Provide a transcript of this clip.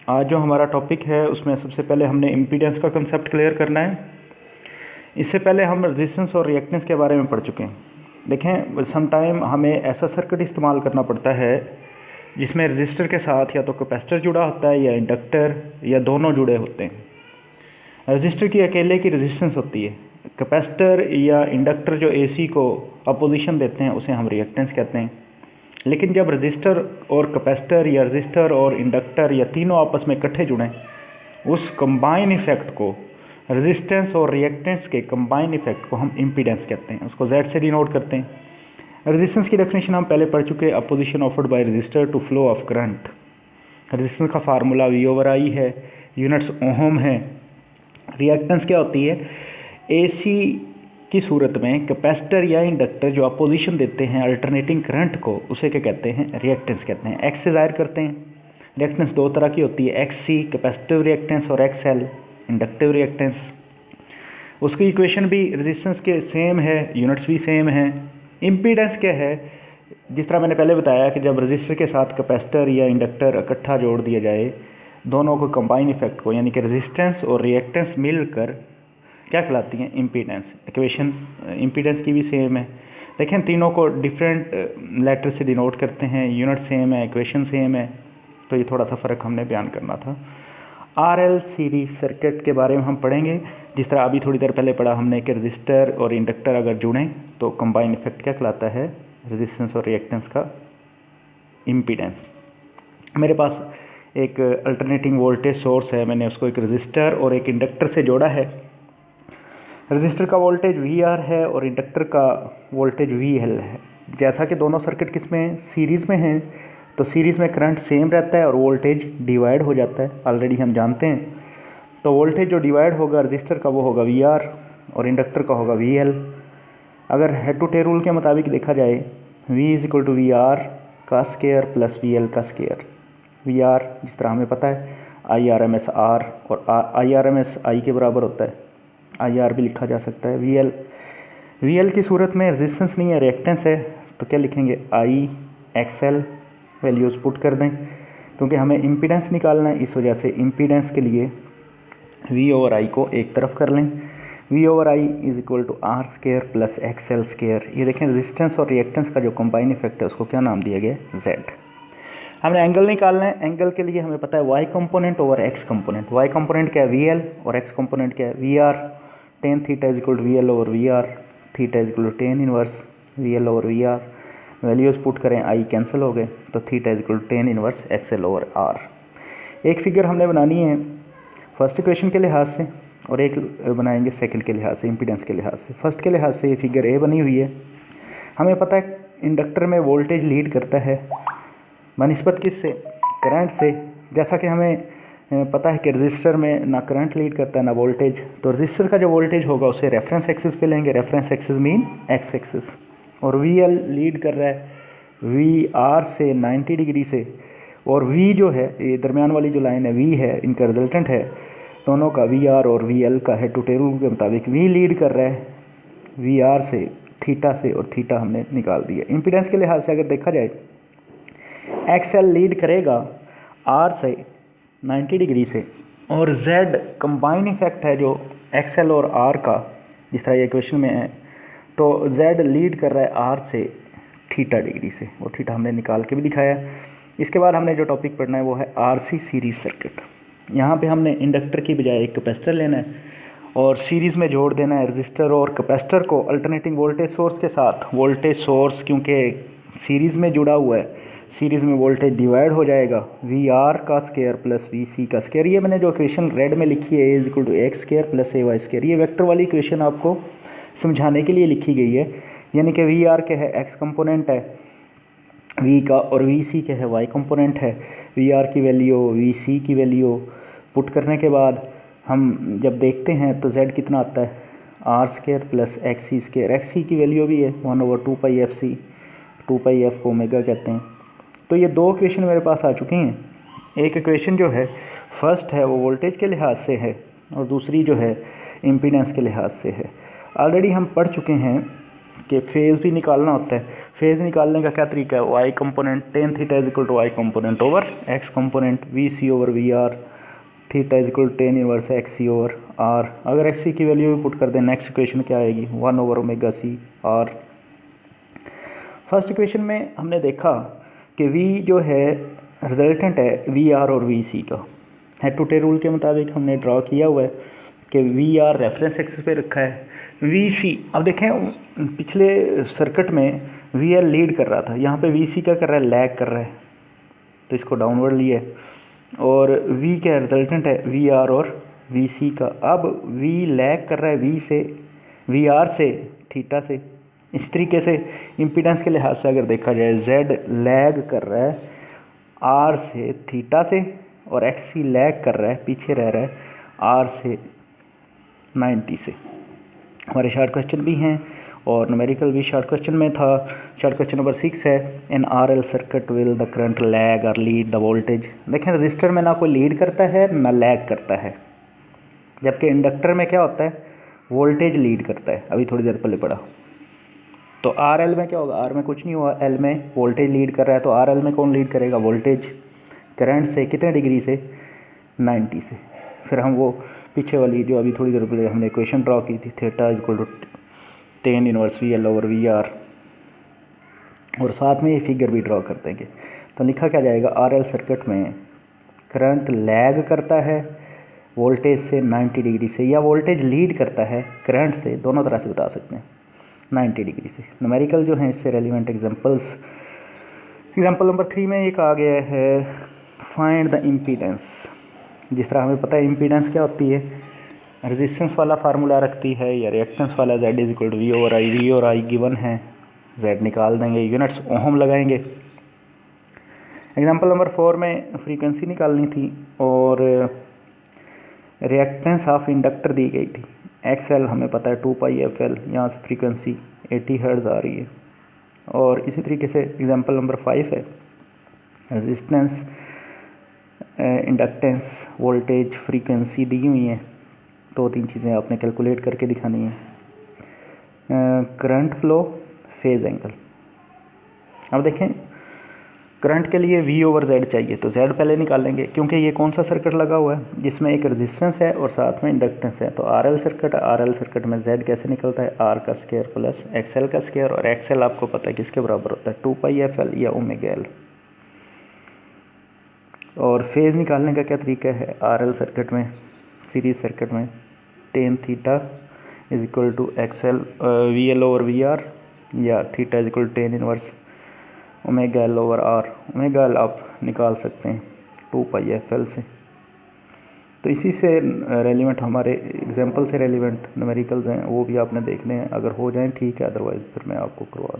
आज जो हमारा टॉपिक है उसमें सबसे पहले हमने इम्पीडेंस का कंसेप्ट क्लियर करना है। इससे पहले हम रेजिस्टेंस और रिएक्टेंस के बारे में पढ़ चुके हैं। देखें, सम टाइम हमें ऐसा सर्किट इस्तेमाल करना पड़ता है जिसमें रजिस्टर के साथ या तो कैपेसिटर जुड़ा होता है या इंडक्टर या दोनों जुड़े होते हैं। रजिस्टर की अकेले की रेजिस्टेंस होती है, कैपेसिटर या इंडक्टर जो एसी को अपोजिशन देते हैं उसे हम रिएक्टेंस कहते हैं। लेकिन जब रजिस्टर और कैपेसिटर या रजिस्टर और इंडक्टर या तीनों आपस में इकट्ठे जुड़ें, उस कंबाइन इफेक्ट को, रेजिस्टेंस और रिएक्टेंस के कंबाइन इफेक्ट को हम इम्पीडेंस कहते हैं। उसको Z से डिनोट करते हैं। रेजिस्टेंस की डेफिनेशन हम पहले पढ़ चुके हैं, opposition offered by resistor to flow of current. Resistance का फार्मूला V/I है, यूनिट्स ओहम है। रिएक्टेंस क्या होती है? AC की सूरत में कैपेसिटर या इंडक्टर जो अपोजिशन देते हैं अल्टरनेटिंग करंट को, उसे क्या कहते हैं? रिएक्टेंस कहते हैं। X से ज़ाहिर करते हैं। रिएक्टेंस दो तरह की होती है, XC कैपेसिटिव रिएक्टेंस और XL इंडक्टिव रिएक्टेंस। उसकी इक्वेशन भी रेजिस्टेंस के सेम है, यूनिट्स भी सेम हैं। इम्पीडेंस क्या है? जिस तरह मैंने पहले बताया कि जब रजिस्टर के साथ कैपेसिटर या इंडक्टर इकट्ठा जोड़ दिया जाए, दोनों को कंबाइन इफेक्ट को, यानी कि रेजिस्टेंस और रिएक्टेंस मिलकर क्या कहलाती हैं? इम्पीडेंस। इक्वेशन इम्पीडेंस की भी सेम है। देखें, तीनों को डिफरेंट लेटर से डिनोट करते हैं, यूनिट सेम है, इक्वेशन सेम है, तो ये थोड़ा सा फ़र्क हमने बयान करना था। RL सीरीज सर्किट के बारे में हम पढ़ेंगे। जिस तरह अभी थोड़ी देर पहले पढ़ा हमने कि रजिस्टर और इंडक्टर अगर जुड़ें तो कंबाइन इफेक्ट क्या कहलाता है? रेजिस्टेंस और रिएक्टेंस का इम्पीडेंस। मेरे पास एक अल्टरनेटिंग वोल्टेज सोर्स है, मैंने उसको एक रजिस्टर और एक इंडक्टर से जोड़ा है। रजिस्टर का वोल्टेज VR है और इंडक्टर का वोल्टेज VL है। जैसा कि दोनों सर्किट किस में सीरीज़ में हैं, तो सीरीज़ में करंट सेम रहता है और वोल्टेज डिवाइड हो जाता है, ऑलरेडी हम जानते हैं। तो वोल्टेज जो डिवाइड होगा रजिस्टर का वो होगा VR और इंडक्टर का होगा VL। अगर हेड टू टेल रूल के मुताबिक देखा जाए, V = VR का स्केयर प्लस VL का स्केयर। VR जिस तरह हमें पता है IRMS R और IRMS I के बराबर होता है, IR भी लिखा जा सकता है। VL की सूरत में रेजिस्टेंस नहीं है, रिएक्टेंस है, तो क्या लिखेंगे? IXL वैल्यूज़ पुट कर दें, क्योंकि हमें इम्पीडेंस निकालना है। इस वजह से इम्पीडेंस के लिए V/I को एक तरफ कर लें। V/I = R square plus XL square. ये देखें, रेजिस्टेंस और रिएक्टेंस का जो कंबाइन इफेक्ट है उसको क्या नाम दिया गया? Z। हमने एंगल निकालना है। एंगल के लिए हमें पता है Y component over X component. Y component क्या है? VL और X कंपोनेंट क्या है? VR। tan theta = VL over VR, theta = tan inverse VL over VR। Values put करें, I कैंसिल हो गए, तो theta = tan inverse XL over R। एक फिगर हमने बनानी है फर्स्ट इक्वेशन के लिहाज से और एक बनाएंगे सेकंड के लिहाज से, इम्पीडेंस के लिहाज से। फर्स्ट के लिहाज से ये फिगर A बनी हुई है। हमें पता है इंडक्टर में वोल्टेज लीड करता है बनिस्बत किससे? करंट से। जैसा कि हमें पता है कि रजिस्टर में ना करंट लीड करता है ना वोल्टेज, तो रजिस्टर का जो वोल्टेज होगा उसे रेफरेंस एक्सिस पे लेंगे। Reference axis mean X axis. और VL लीड कर रहा है VR से 90 डिग्री से, और V जो है, ये दरमियान वाली जो लाइन है V है, इनका रिजल्टेंट है दोनों का, VR और VL का हेड टू टेल रूल के मुताबिक V लीड कर रहा है VR से, थीटा से, और थीटा हमने निकाल दिया। इम्पीडेंस के लिहाज से अगर देखा जाए, XL लीड करेगा R से 90 डिग्री से, और Z कंबाइन इफेक्ट है जो XL और R का, जिस तरह ये इक्वेशन में है, तो Z लीड कर रहा है R से थीटा डिग्री से, और थीटा हमने निकाल के भी दिखाया। इसके बाद हमने जो टॉपिक पढ़ना है वो है RC सीरीज़ सर्किट। यहाँ पे हमने इंडक्टर की बजाय एक कैपेसिटर लेना है और सीरीज़ में जोड़ देना है रजिस्टर और कैपेसिटर को अल्टरनेटिंग वोल्टेज सोर्स के साथ। वोल्टेज सोर्स क्योंकि सीरीज़ में जुड़ा हुआ है, सीरीज़ में वोल्टेज डिवाइड हो जाएगा, VR का स्केयर प्लस VC का स्केयर। ये मैंने जो इक्वेशन रेड में लिखी है, A = X square plus AY square, ये वेक्टर वाली इक्वेशन आपको समझाने के लिए लिखी गई है। यानी कि VR क्या है? X कंपोनेंट है V का, और VC क्या है? Y कंपोनेंट है। VR की वैल्यू, VC की वैल्यू पुट करने के बाद हम जब देखते हैं तो Z कितना आता है? R square plus XC square. XC की वैल्यू भी है 1/2πfc, 2πf को ओमेगा कहते हैं। तो ये दो इक्वेशन मेरे पास आ चुकी हैं। एक इक्वेशन जो है फर्स्ट है वो वोल्टेज के लिहाज से है, और दूसरी जो है इम्पीडेंस के लिहाज से है। ऑलरेडी हम पढ़ चुके हैं कि फेज़ भी निकालना होता है। फेज़ निकालने का क्या तरीका है, Y component tan theta is equal to Y component over X component V C over V R theta is equal to tan inverse X C over R. अगर एक्स सी की वैल्यू भी put कर दें, next equation क्या आएगी, 1 over omega C R. First equation में हमने देखा कि वी जो है रिजल्टेंट है वी आर और वी सी का, हेड टू टेल रूल के मुताबिक हमने ड्रॉ किया हुआ है कि वी आर रेफरेंस एक्सिस पे रखा है, वी सी अब देखें पिछले सर्किट में वी आर लीड कर रहा था, यहाँ पे वी सी क्या कर रहा है, लैग कर रहा है, तो इसको डाउनवर्ड लिया है। और वी क्या रिजल्टेंट है वी आर और वी सी का। अब वी लैग कर रहा है वी से, वी आर से, थीटा से। इस तरीके से इम्पीडेंस के लिहाज से अगर देखा जाए जेड लैग कर रहा है आर से, थीटा से, और एक्स सी लैग कर रहा है, पीछे रह रहा है आर से 90 से। हमारे शॉर्ट क्वेश्चन भी हैं और न्यूमेरिकल भी शॉर्ट क्वेश्चन में था। शॉर्ट क्वेश्चन नंबर 6 है, इन R L circuit will the current lag और लीड द वोल्टेज। देखें रजिस्टर में ना कोई लीड करता है ना लैग करता है, जबकि इंडक्टर में क्या होता है, वोल्टेज लीड करता है। अभी थोड़ी देर पहले पढ़ा। तो आर एल में क्या होगा, आर में कुछ नहीं हुआ, एल में वोल्टेज लीड कर रहा है, तो आर एल में कौन लीड करेगा, वोल्टेज। करंट से कितने डिग्री से, 90 से। फिर हम वो पीछे वाली जो अभी थोड़ी देर पहले हमने इक्वेशन ड्रॉ की थी, theta is equal to tan inverse V L over V R, और साथ में ये फिगर भी ड्रॉ कर देंगे। तो लिखा क्या जाएगा, आर एल सर्किट में करंट लैग करता है वोल्टेज से 90 डिग्री से, या वोल्टेज लीड करता है करंट से, दोनों तरह से बता सकते हैं 90 डिग्री से। न्यूमेरिकल जो हैं इससे रेलिवेंट एग्जांपल्स, एग्जांपल नंबर 3 में एक आ गया है फाइंड द इम्पीडेंस। जिस तरह हमें पता है इम्पीडेंस क्या होती है, रेजिस्टेंस वाला फार्मूला रखती है या रिएक्टेंस वाला, Z is equal to V और आई, वी और आई गिवन है, जेड निकाल देंगे, यूनिट्स ओहम लगाएंगे। एग्जांपल नंबर 4 में फ्रीक्वेंसी निकालनी थी और रिएक्टेंस ऑफ इंडक्टर दी गई थी, एक्स एल हमें पता है 2 पाई एफ एल, यहाँ से फ्रीक्वेंसी 80 हर्ट्ज आ रही है। और इसी तरीके से एग्जांपल नंबर 5 है, रेजिस्टेंस, इंडक्टेंस, वोल्टेज, फ्रीक्वेंसी दी हुई है, 2-3 चीज़ें आपने कैलकुलेट करके दिखानी है, करंट फ्लो, फेज एंगल। अब देखें करंट के लिए V ओवर Z चाहिए, तो Z पहले निकालेंगे क्योंकि ये कौन सा सर्किट लगा हुआ है जिसमें एक रेजिस्टेंस है और साथ में इंडक्टेंस है। तो RL सर्किट, RL सर्किट में Z कैसे निकलता है, R का स्क्वायर प्लस XL का स्क्वायर, और XL आपको पता है किसके बराबर होता है, 2 पाई FL या ओमेगा L। और फेज़ निकालने का क्या तरीका है, RL सर्किट में, सीरीज सर्किट में, tan theta is equal to XL VL over VR, या theta is equal to tan inverse omega L over R। Omega L आप निकाल सकते हैं 2 पाई FL से। तो इसी से रेलिवेंट हमारे एग्जांपल से रेलिवेंट न्यूमेरिकल्स हैं, वो भी आपने देखने हैं, अगर हो जाएं ठीक है, अदरवाइज़ फिर मैं आपको करवा दूँ।